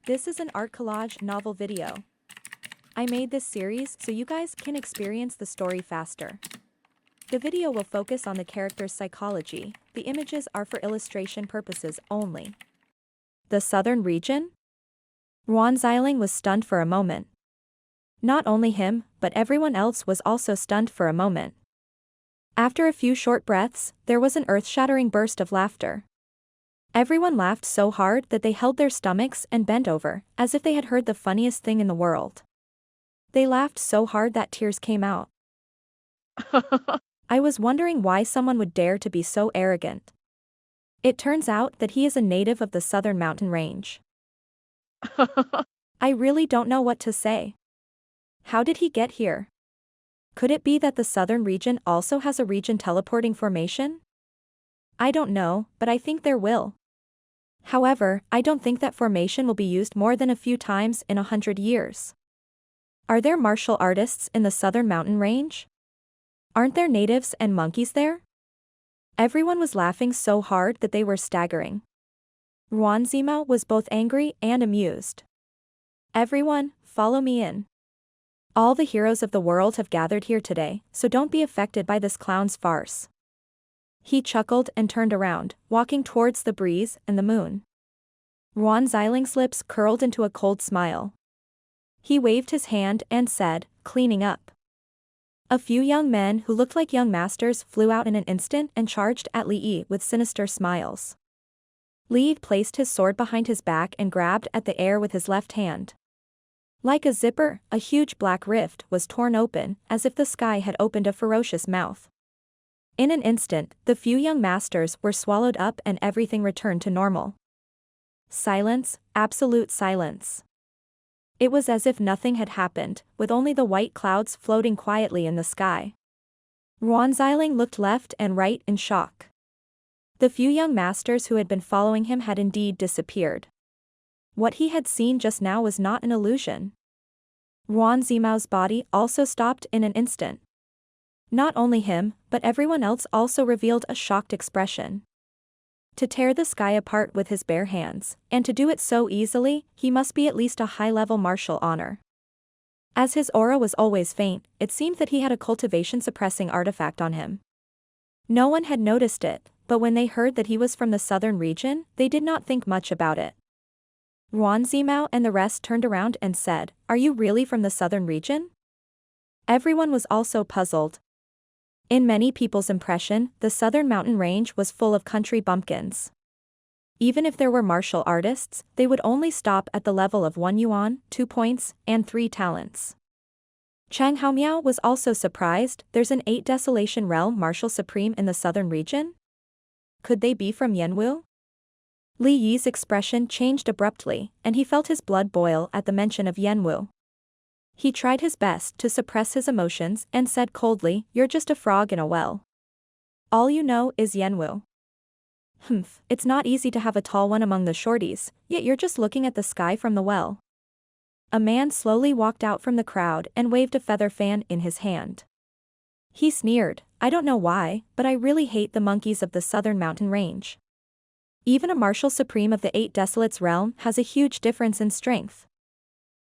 This is an art collage novel video. I made this series so you guys can experience the story faster. The video will focus on the character's psychology, the images are for illustration purposes only. The southern region? Ruan Xiling was stunned for a moment. Not only him, but everyone else was also stunned for a moment. After a few short breaths, there was an earth-shattering burst of laughter. Everyone laughed so hard that they held their stomachs and bent over, as if they had heard the funniest thing in the world. They laughed so hard that tears came out. I was wondering why someone would dare to be so arrogant. It turns out that he is a native of the southern mountain range. I really don't know what to say. How did he get here? Could it be that the southern region also has a region teleporting formation? I don't know, but I think there will. However, I don't think that formation will be used more than a few times in 100 years. Are there martial artists in the southern mountain range? Aren't there natives and monkeys there? Everyone was laughing so hard that they were staggering. Ruan Zima was both angry and amused. Everyone, follow me in. All the heroes of the world have gathered here today, so don't be affected by this clown's farce. He chuckled and turned around, walking towards the breeze and the moon. Ruan Xiling's lips curled into a cold smile. He waved his hand and said, cleaning up. A few young men who looked like young masters flew out in an instant and charged at Li Yi with sinister smiles. Li placed his sword behind his back and grabbed at the air with his left hand. Like a zipper, a huge black rift was torn open, as if the sky had opened a ferocious mouth. In an instant, the few young masters were swallowed up and everything returned to normal. Silence, absolute silence. It was as if nothing had happened, with only the white clouds floating quietly in the sky. Ruan Xiling looked left and right in shock. The few young masters who had been following him had indeed disappeared. What he had seen just now was not an illusion. Ruan Zimao's body also stopped in an instant. Not only him, but everyone else also revealed a shocked expression. To tear the sky apart with his bare hands, and to do it so easily, he must be at least a high-level martial honor. As his aura was always faint, it seemed that he had a cultivation-suppressing artifact on him. No one had noticed it, but when they heard that he was from the southern region, they did not think much about it. Ruan Zimao and the rest turned around and said, "Are you really from the southern region?" Everyone was also puzzled. In many people's impression, the southern mountain range was full of country bumpkins. Even if there were martial artists, they would only stop at the level of 1 yuan, 2 points, and 3 talents. Chang Haomiao was also surprised. There's an 8 Desolation Realm Martial Supreme in the southern region? Could they be from Yanwu? Li Yi's expression changed abruptly, and he felt his blood boil at the mention of Yanwu. He tried his best to suppress his emotions and said coldly, "You're just a frog in a well. All you know is Yanwu. Humph, it's not easy to have a tall one among the shorties, yet you're just looking at the sky from the well." A man slowly walked out from the crowd and waved a feather fan in his hand. He sneered, "I don't know why, but I really hate the monkeys of the southern mountain range. Even a martial supreme of the 8 Desolates realm has a huge difference in strength.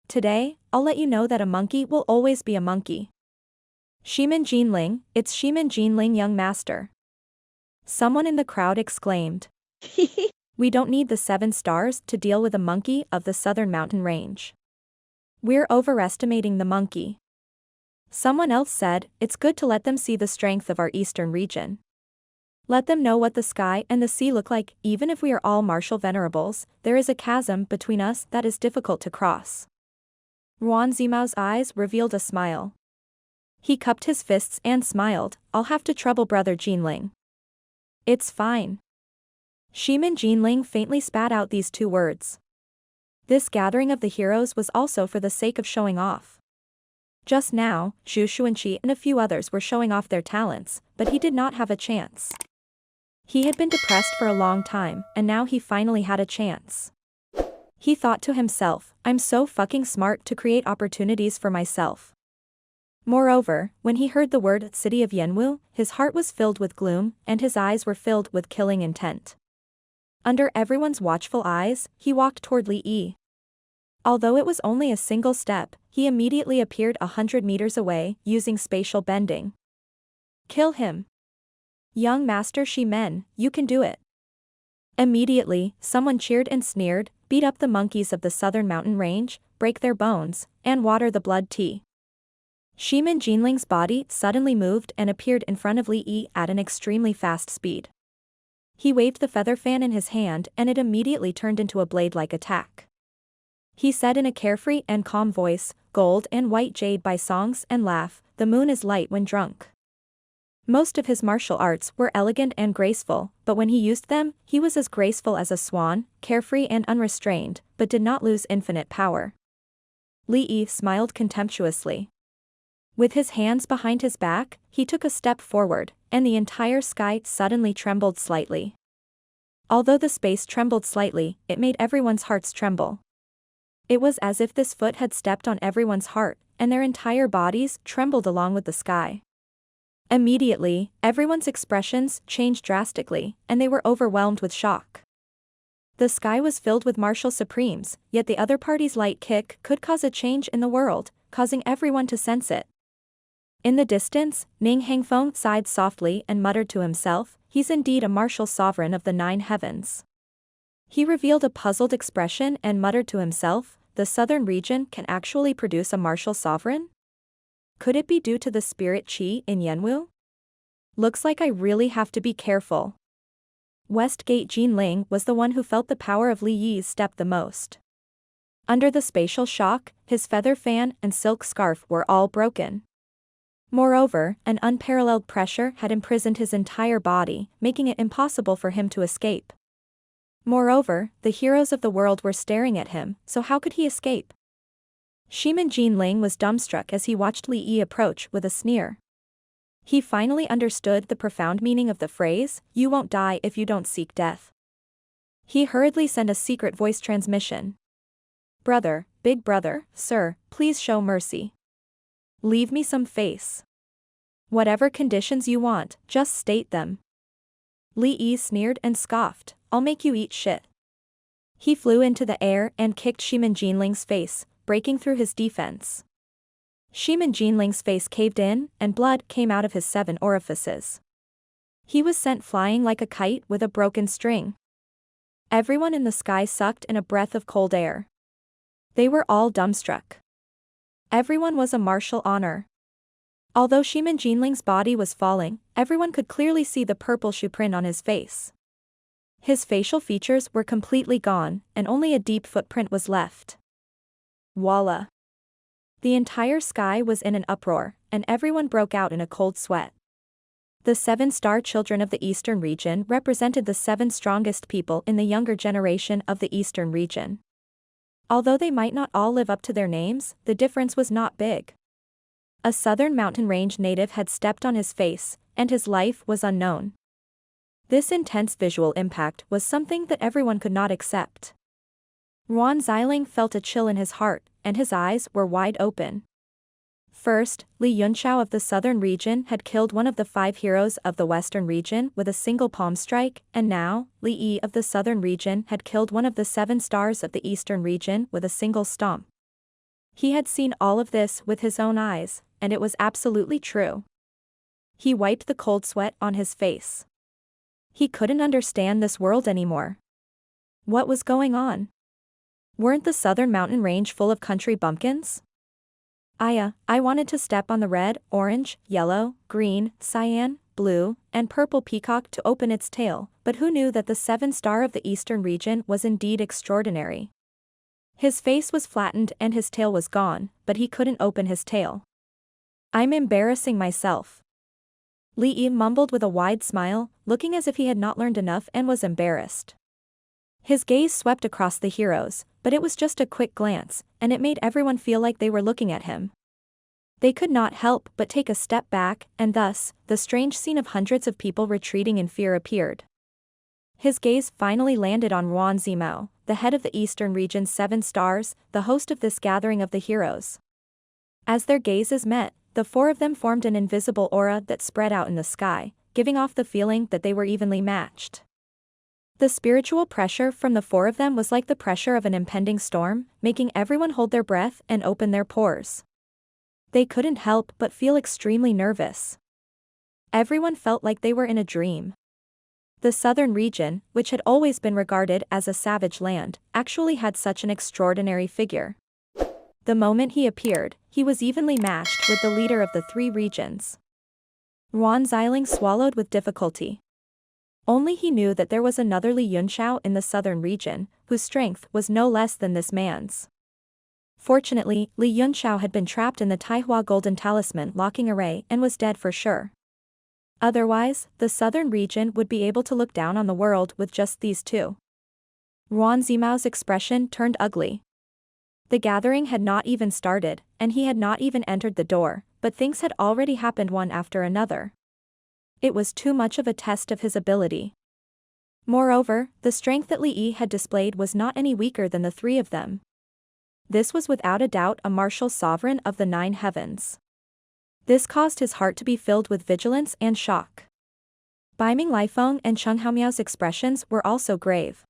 Today, I'll let you know that a monkey will always be a monkey. Shimin Jinling, it's Shimin Jinling, young master." Someone in the crowd exclaimed. "We don't need the 7 stars to deal with a monkey of the southern mountain range. We're overestimating the monkey." Someone else said, "It's good to let them see the strength of our eastern region. Let them know what the sky and the sea look like. Even if we are all martial venerables, there is a chasm between us that is difficult to cross." Ruan Zimao's eyes revealed a smile. He cupped his fists and smiled, "I'll have to trouble brother Jinling." "It's fine." Shimin Jinling faintly spat out these 2 words. This gathering of the heroes was also for the sake of showing off. Just now, Zhu Xuanqi and a few others were showing off their talents, but he did not have a chance. He had been depressed for a long time, and now he finally had a chance. He thought to himself, "I'm so fucking smart to create opportunities for myself." Moreover, when he heard the word City of Yanwu, his heart was filled with gloom, and his eyes were filled with killing intent. Under everyone's watchful eyes, he walked toward Li Yi. Although it was only a single step, he immediately appeared 100 meters away, using spatial bending. Kill him. Young Master Shimen, you can do it. Immediately, someone cheered and sneered, beat up the monkeys of the southern mountain range, break their bones, and water the blood tea. Shimen Jinling's body suddenly moved and appeared in front of Li Yi at an extremely fast speed. He waved the feather fan in his hand and it immediately turned into a blade-like attack. He said in a carefree and calm voice, "Gold and white jade buy songs and laugh, the moon is light when drunk." Most of his martial arts were elegant and graceful, but when he used them, he was as graceful as a swan, carefree and unrestrained, but did not lose infinite power. Li Yi smiled contemptuously. With his hands behind his back, he took a step forward, and the entire sky suddenly trembled slightly. Although the space trembled slightly, it made everyone's hearts tremble. It was as if this foot had stepped on everyone's heart, and their entire bodies trembled along with the sky. Immediately, everyone's expressions changed drastically, and they were overwhelmed with shock. The sky was filled with martial supremes, yet the other party's light kick could cause a change in the world, causing everyone to sense it. In the distance, Ning Hangfeng sighed softly and muttered to himself, "He's indeed a martial sovereign of the 9 heavens." He revealed a puzzled expression and muttered to himself, "The southern region can actually produce a martial sovereign? Could it be due to the spirit qi in Yanwu? Looks like I really have to be careful." Westgate Jinling was the one who felt the power of Li Yi's step the most. Under the spatial shock, his feather fan and silk scarf were all broken. Moreover, an unparalleled pressure had imprisoned his entire body, making it impossible for him to escape. Moreover, the heroes of the world were staring at him, so how could he escape? Shimen Jinling was dumbstruck as he watched Li Yi approach with a sneer. He finally understood the profound meaning of the phrase, "You won't die if you don't seek death." He hurriedly sent a secret voice transmission. "Brother, big brother, sir, please show mercy. Leave me some face. Whatever conditions you want, just state them." Li Yi sneered and scoffed, "I'll make you eat shit." He flew into the air and kicked Shimen Jinling's face, breaking through his defense. Shimen Jinling's face caved in, and blood came out of his 7 orifices. He was sent flying like a kite with a broken string. Everyone in the sky sucked in a breath of cold air. They were all dumbstruck. Everyone was a martial honor. Although Shimen Jinling's body was falling, everyone could clearly see the purple shoe print on his face. His facial features were completely gone, and only a deep footprint was left. Voila! The entire sky was in an uproar, and everyone broke out in a cold sweat. The 7-star children of the Eastern region represented the 7 strongest people in the younger generation of the Eastern region. Although they might not all live up to their names, the difference was not big. A southern mountain range native had stepped on his face, and his life was unknown. This intense visual impact was something that everyone could not accept. Ruan Xiling felt a chill in his heart, and his eyes were wide open. First, Li Yunxiao of the southern region had killed one of the 5 heroes of the western region with a single palm strike, and now, Li Yi of the southern region had killed one of the 7 stars of the eastern region with a single stomp. He had seen all of this with his own eyes, and it was absolutely true. He wiped the cold sweat on his face. He couldn't understand this world anymore. What was going on? Weren't the southern mountain range full of country bumpkins? I wanted to step on the red, orange, yellow, green, cyan, blue, and purple peacock to open its tail, but who knew that the 7-star of the eastern region was indeed extraordinary. His face was flattened and his tail was gone, but he couldn't open his tail. "I'm embarrassing myself." Li Yi mumbled with a wide smile, looking as if he had not learned enough and was embarrassed. His gaze swept across the heroes, but it was just a quick glance, and it made everyone feel like they were looking at him. They could not help but take a step back, and thus, the strange scene of hundreds of people retreating in fear appeared. His gaze finally landed on Ruan Zimao, the head of the eastern region's 7 stars, the host of this gathering of the heroes. As their gazes met, the 4 of them formed an invisible aura that spread out in the sky, giving off the feeling that they were evenly matched. The spiritual pressure from the four of them was like the pressure of an impending storm, making everyone hold their breath and open their pores. They couldn't help but feel extremely nervous. Everyone felt like they were in a dream. The southern region, which had always been regarded as a savage land, actually had such an extraordinary figure. The moment he appeared, he was evenly matched with the leader of the three regions. Yuan Xiling swallowed with difficulty. Only he knew that there was another Li Yunxiao in the southern region, whose strength was no less than this man's. Fortunately, Li Yunxiao had been trapped in the Taihua Golden Talisman locking array and was dead for sure. Otherwise, the southern region would be able to look down on the world with just these two. Yuan Zimao's expression turned ugly. The gathering had not even started, and he had not even entered the door, but things had already happened one after another. It was too much of a test of his ability. Moreover, the strength that Li Yi had displayed was not any weaker than the three of them. This was without a doubt a martial sovereign of the 9 heavens. This caused his heart to be filled with vigilance and shock. Baiming Lifeng and Cheng Haomiao's expressions were also grave.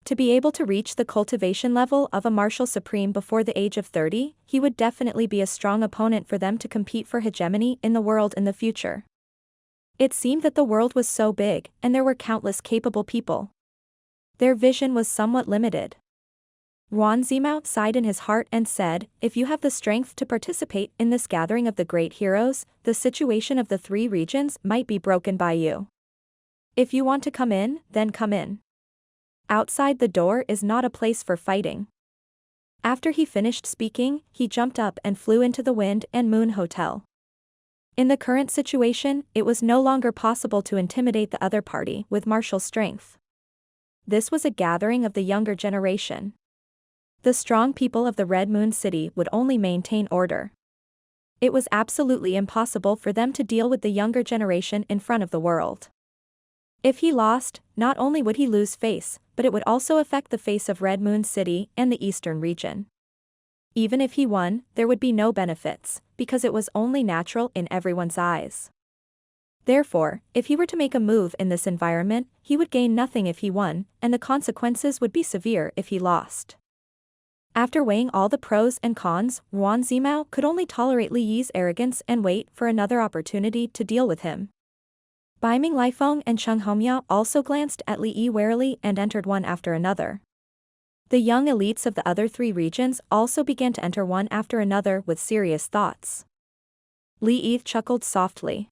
To be able to reach the cultivation level of a martial supreme before the age of 30, he would definitely be a strong opponent for them to compete for hegemony in the world in the future. It seemed that the world was so big, and there were countless capable people. Their vision was somewhat limited. Yuan Zimao sighed in his heart and said, "If you have the strength to participate in this gathering of the great heroes, the situation of the three regions might be broken by you. If you want to come in, then come in. Outside the door is not a place for fighting." After he finished speaking, he jumped up and flew into the Wind and Moon Hotel. In the current situation, it was no longer possible to intimidate the other party with martial strength. This was a gathering of the younger generation. The strong people of the Red Moon City would only maintain order. It was absolutely impossible for them to deal with the younger generation in front of the world. If he lost, not only would he lose face, but it would also affect the face of Red Moon City and the eastern region. Even if he won, there would be no benefits, because it was only natural in everyone's eyes. Therefore, if he were to make a move in this environment, he would gain nothing if he won, and the consequences would be severe if he lost. After weighing all the pros and cons, Yuan Zimao could only tolerate Li Yi's arrogance and wait for another opportunity to deal with him. Baiming Lifeng and Cheng Haomiao also glanced at Li Yi warily and entered one after another. The young elites of the other three regions also began to enter one after another with serious thoughts. Li Yi chuckled softly.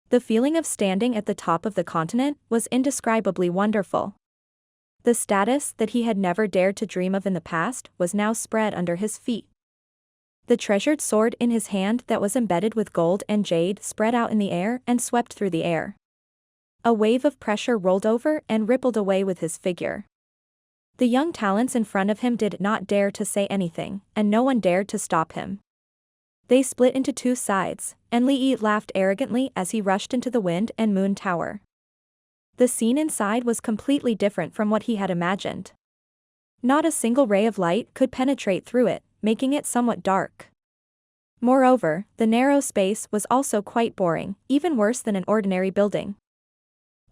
The feeling of standing at the top of the continent was indescribably wonderful. The status that he had never dared to dream of in the past was now spread under his feet. The treasured sword in his hand that was embedded with gold and jade spread out in the air and swept through the air. A wave of pressure rolled over and rippled away with his figure. The young talents in front of him did not dare to say anything, and no one dared to stop him. They split into two sides, and Li Yi laughed arrogantly as he rushed into the Wind and Moon Tower. The scene inside was completely different from what he had imagined. Not a single ray of light could penetrate through it, making it somewhat dark. Moreover, the narrow space was also quite boring, even worse than an ordinary building.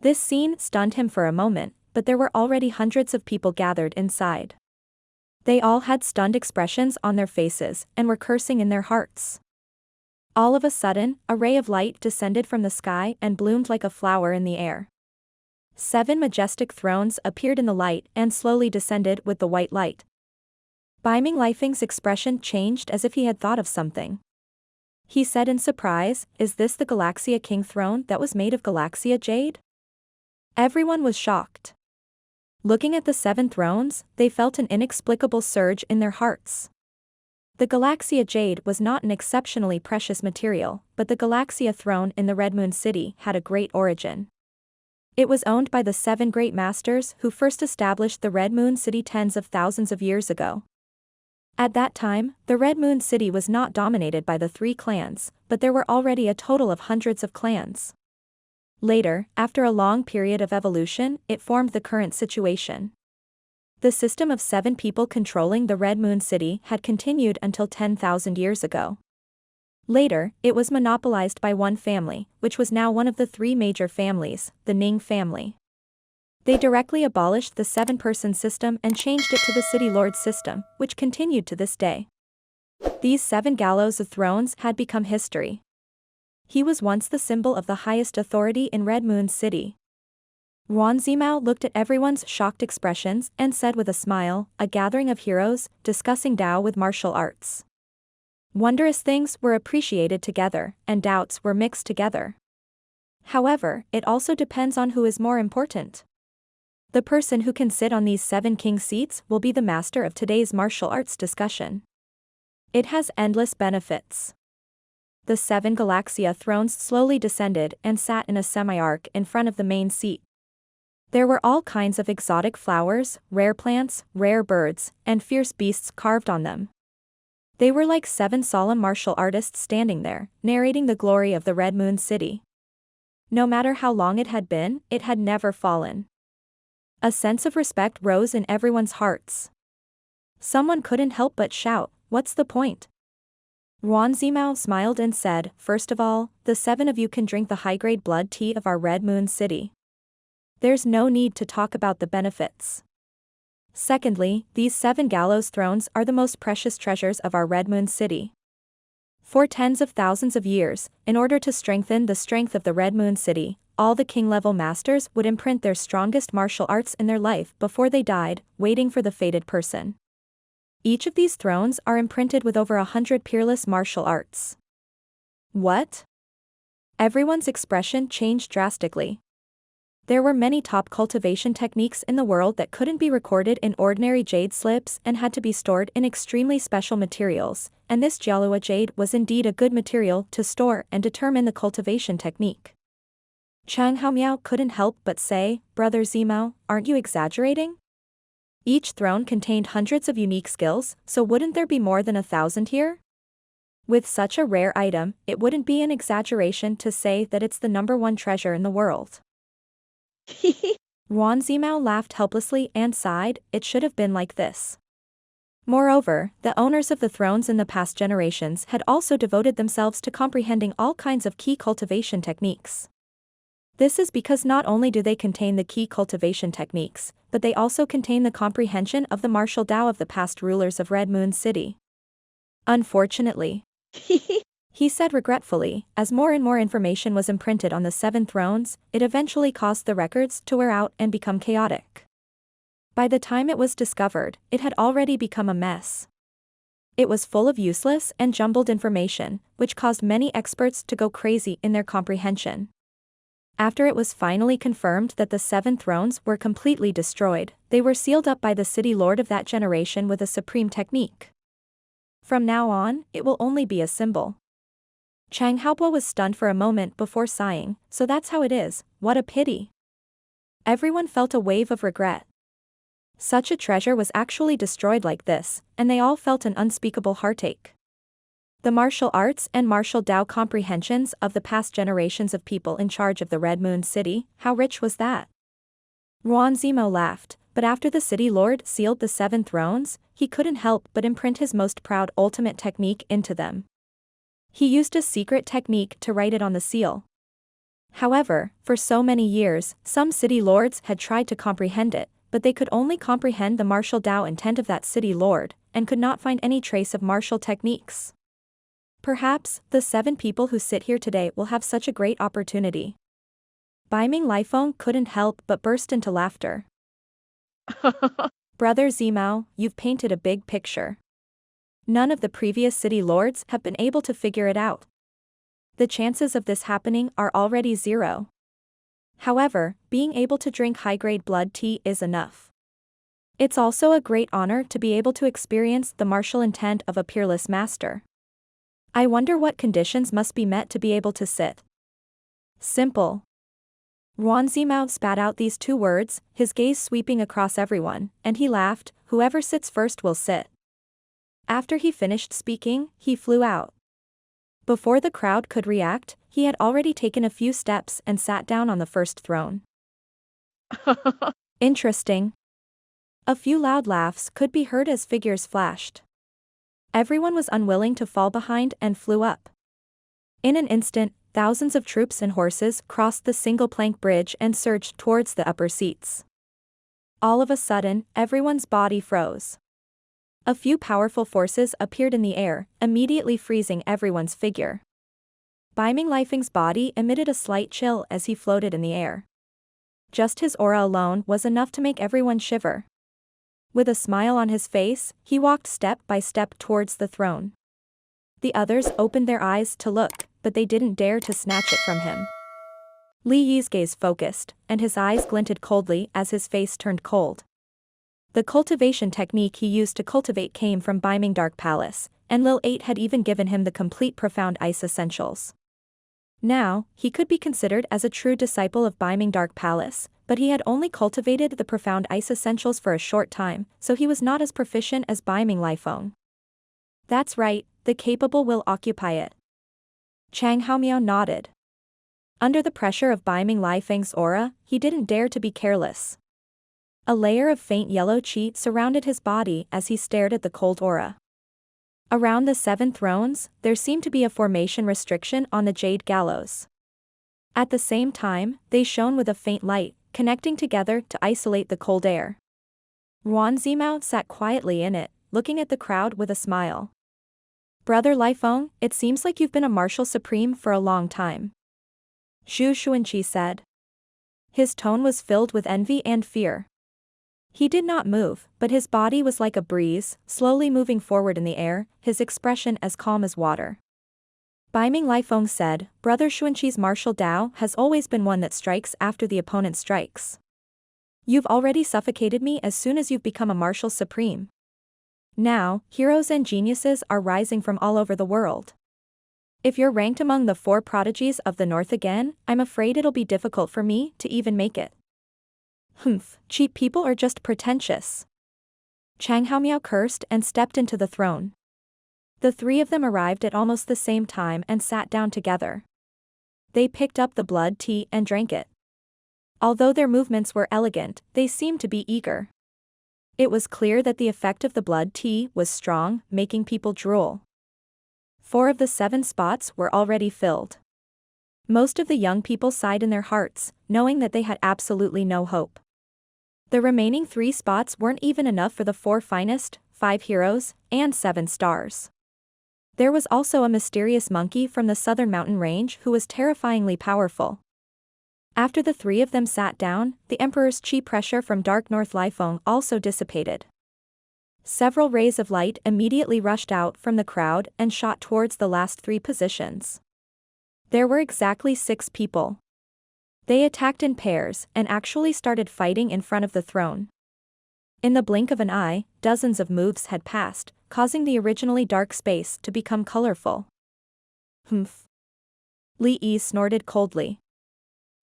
This scene stunned him for a moment, but there were already hundreds of people gathered inside. They all had stunned expressions on their faces and were cursing in their hearts. All of a sudden, a ray of light descended from the sky and bloomed like a flower in the air. 7 majestic thrones appeared in the light and slowly descended with the white light. Baiming Lifeng's expression changed as if he had thought of something. He said in surprise, "Is this the Galaxia King throne that was made of Galaxia jade?" Everyone was shocked. Looking at the 7 thrones, they felt an inexplicable surge in their hearts. The Galaxia jade was not an exceptionally precious material, but the Galaxia throne in the Red Moon City had a great origin. It was owned by the 7 great masters who first established the Red Moon City tens of thousands of years ago. At that time, the Red Moon City was not dominated by the 3 clans, but there were already a total of hundreds of clans. Later, after a long period of evolution, it formed the current situation. The system of 7 people controlling the Red Moon City had continued until 10,000 years ago. Later, it was monopolized by one family, which was now one of the 3 major families, the Ning family. They directly abolished the 7-person system and changed it to the City Lord system, which continued to this day. These 7 gallows of thrones had become history. He was once the symbol of the highest authority in Red Moon City. Yuan Zimao looked at everyone's shocked expressions and said with a smile, a gathering of heroes, discussing Tao with martial arts. Wondrous things were appreciated together, and doubts were mixed together. However, it also depends on who is more important. The person who can sit on these 7 king seats will be the master of today's martial arts discussion. It has endless benefits. The 7 Galaxia thrones slowly descended and sat in a semi-arc in front of the main seat. There were all kinds of exotic flowers, rare plants, rare birds, and fierce beasts carved on them. They were like 7 solemn martial artists standing there, narrating the glory of the Red Moon City. No matter how long it had never fallen. A sense of respect rose in everyone's hearts. Someone couldn't help but shout, "What's the point?" Yuan Zimao smiled and said, "First of all, the 7 of you can drink the high-grade blood tea of our Red Moon City. There's no need to talk about the benefits. Secondly, these 7 gallows thrones are the most precious treasures of our Red Moon City. For tens of thousands of years, in order to strengthen the strength of the Red Moon City, all the king-level masters would imprint their strongest martial arts in their life before they died, waiting for the fated person. Each of these thrones are imprinted with over 100 peerless martial arts." What? Everyone's expression changed drastically. There were many top cultivation techniques in the world that couldn't be recorded in ordinary jade slips and had to be stored in extremely special materials, and this Jialua jade was indeed a good material to store and determine the cultivation technique. Chang Haomiao couldn't help but say, "Brother Zimao, aren't you exaggerating? Each throne contained hundreds of unique skills, so wouldn't there be more than 1,000 here? With such a rare item, it wouldn't be an exaggeration to say that it's the #1 treasure in the world." Yuan Zimao laughed helplessly and sighed, "It should have been like this." Moreover, the owners of the thrones in the past generations had also devoted themselves to comprehending all kinds of key cultivation techniques. This is because not only do they contain the key cultivation techniques, but they also contain the comprehension of the martial Tao of the past rulers of Red Moon City. Unfortunately, he said regretfully, as more and more information was imprinted on the 7 thrones, it eventually caused the records to wear out and become chaotic. By the time it was discovered, it had already become a mess. It was full of useless and jumbled information, which caused many experts to go crazy in their comprehension. After it was finally confirmed that the 7 thrones were completely destroyed, they were sealed up by the city lord of that generation with a supreme technique. From now on, it will only be a symbol. Chang Haobo was stunned for a moment before sighing, "So that's how it is, what a pity." Everyone felt a wave of regret. Such a treasure was actually destroyed like this, and they all felt an unspeakable heartache. The martial arts and martial Tao comprehensions of the past generations of people in charge of the Red Moon City, how rich was that? Yuan Zimao laughed, but after the city lord sealed the 7 thrones, he couldn't help but imprint his most proud ultimate technique into them. He used a secret technique to write it on the seal. However, for so many years, some city lords had tried to comprehend it, but they could only comprehend the martial Tao intent of that city lord, and could not find any trace of martial techniques. Perhaps, the 7 people who sit here today will have such a great opportunity. Baiming Lifeng couldn't help but burst into laughter. "Brother Zimao, you've painted a big picture. None of the previous city lords have been able to figure it out. The chances of this happening are already 0. However, being able to drink high-grade blood tea is enough. It's also a great honor to be able to experience the martial intent of a peerless master. I wonder what conditions must be met to be able to sit." Simple. Yuan Zimao spat out these 2 words, his gaze sweeping across everyone, and he laughed, "Whoever sits first will sit." After he finished speaking, he flew out. Before the crowd could react, he had already taken a few steps and sat down on the first throne. Interesting. A few loud laughs could be heard as figures flashed. Everyone was unwilling to fall behind and flew up. In an instant, thousands of troops and horses crossed the single plank bridge and surged towards the upper seats. All of a sudden, everyone's body froze. A few powerful forces appeared in the air, immediately freezing everyone's figure. Baiming Lifeng's body emitted a slight chill as he floated in the air. Just his aura alone was enough to make everyone shiver. With a smile on his face, he walked step by step towards the throne. The others opened their eyes to look, but they didn't dare to snatch it from him. Li Yi's gaze focused, and his eyes glinted coldly as his face turned cold. The cultivation technique he used to cultivate came from Baiming Dark Palace, and Lil 8 had even given him the complete profound ice essentials. Now, he could be considered as a true disciple of Baiming Dark Palace, but he had only cultivated the profound ice essentials for a short time, so he was not as proficient as Baiming Lifeng. That's right, the capable will occupy it. Chang Haomiao nodded. Under the pressure of Baiming Lifeng's aura, he didn't dare to be careless. A layer of faint yellow qi surrounded his body as he stared at the cold aura. Around the 7 thrones, there seemed to be a formation restriction on the jade gallows. At the same time, they shone with a faint light, connecting together to isolate the cold air. Ruan Zimao sat quietly in it, looking at the crowd with a smile. Brother Lifeng, it seems like you've been a martial supreme for a long time. Zhu Xuanqi said. His tone was filled with envy and fear. He did not move, but his body was like a breeze, slowly moving forward in the air, his expression as calm as water. Baiming Lifeng said, Brother Xuanqi's martial Dao has always been one that strikes after the opponent strikes. You've already suffocated me as soon as you've become a martial supreme. Now, heroes and geniuses are rising from all over the world. If you're ranked among the 4 prodigies of the north again, I'm afraid it'll be difficult for me to even make it. Cheap people are just pretentious. Chang Haomiao cursed and stepped into the throne. The 3 of them arrived at almost the same time and sat down together. They picked up the blood tea and drank it. Although their movements were elegant, they seemed to be eager. It was clear that the effect of the blood tea was strong, making people drool. 4 of the 7 spots were already filled. Most of the young people sighed in their hearts, knowing that they had absolutely no hope. The remaining 3 spots weren't even enough for the 4 finest, 5 heroes, and 7 stars. There was also a mysterious monkey from the southern mountain range who was terrifyingly powerful. After the 3 of them sat down, the Emperor's chi pressure from Dark North Lifeng also dissipated. Several rays of light immediately rushed out from the crowd and shot towards the last 3 positions. There were exactly 6 people. They attacked in pairs and actually started fighting in front of the throne. In the blink of an eye, dozens of moves had passed, causing the originally dark space to become colorful. Li Yi snorted coldly.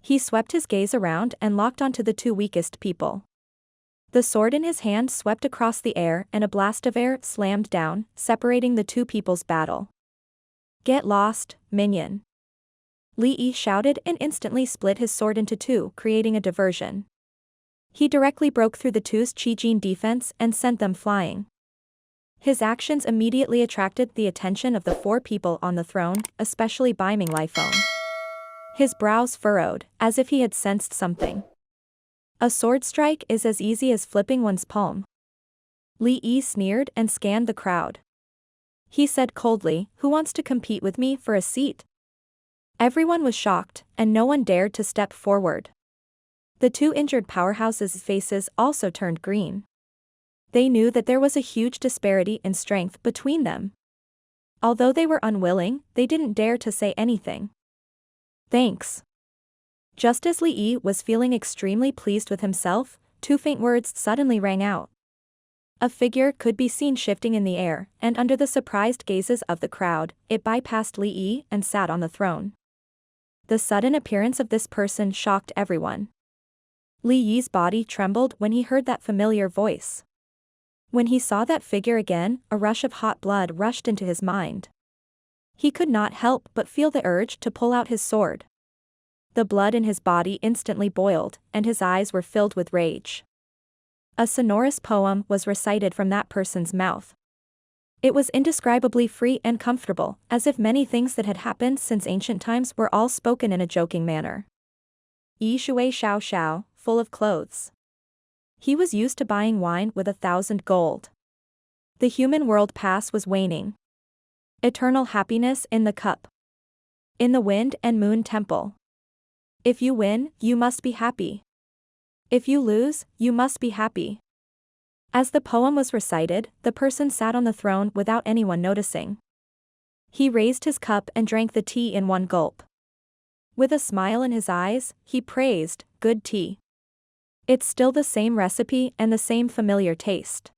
He swept his gaze around and locked onto the 2 weakest people. The sword in his hand swept across the air and a blast of air slammed down, separating the 2 people's battle. Get lost, minion. Li Yi shouted and instantly split his sword into 2, creating a diversion. He directly broke through the 2's Qi Jin defense and sent them flying. His actions immediately attracted the attention of the 4 people on the throne, especially Baiming Lifeng. His brows furrowed, as if he had sensed something. A sword strike is as easy as flipping one's palm. Li Yi sneered and scanned the crowd. He said coldly, "Who wants to compete with me for a seat?" Everyone was shocked, and no one dared to step forward. The 2 injured powerhouses' faces also turned green. They knew that there was a huge disparity in strength between them. Although they were unwilling, they didn't dare to say anything. Thanks. Just as Li Yi was feeling extremely pleased with himself, 2 faint words suddenly rang out. A figure could be seen shifting in the air, and under the surprised gazes of the crowd, it bypassed Li Yi and sat on the throne. The sudden appearance of this person shocked everyone. Li Yi's body trembled when he heard that familiar voice. When he saw that figure again, a rush of hot blood rushed into his mind. He could not help but feel the urge to pull out his sword. The blood in his body instantly boiled, and his eyes were filled with rage. A sonorous poem was recited from that person's mouth. It was indescribably free and comfortable, as if many things that had happened since ancient times were all spoken in a joking manner. Yi Shui Xiao Xiao, full of clothes. He was used to buying wine with 1,000 gold. The human world pass was waning. Eternal happiness in the cup. In the wind and moon temple. If you win, you must be happy. If you lose, you must be happy. As the poem was recited, the person sat on the throne without anyone noticing. He raised his cup and drank the tea in one gulp. With a smile in his eyes, he praised, "Good tea. It's still the same recipe and the same familiar taste."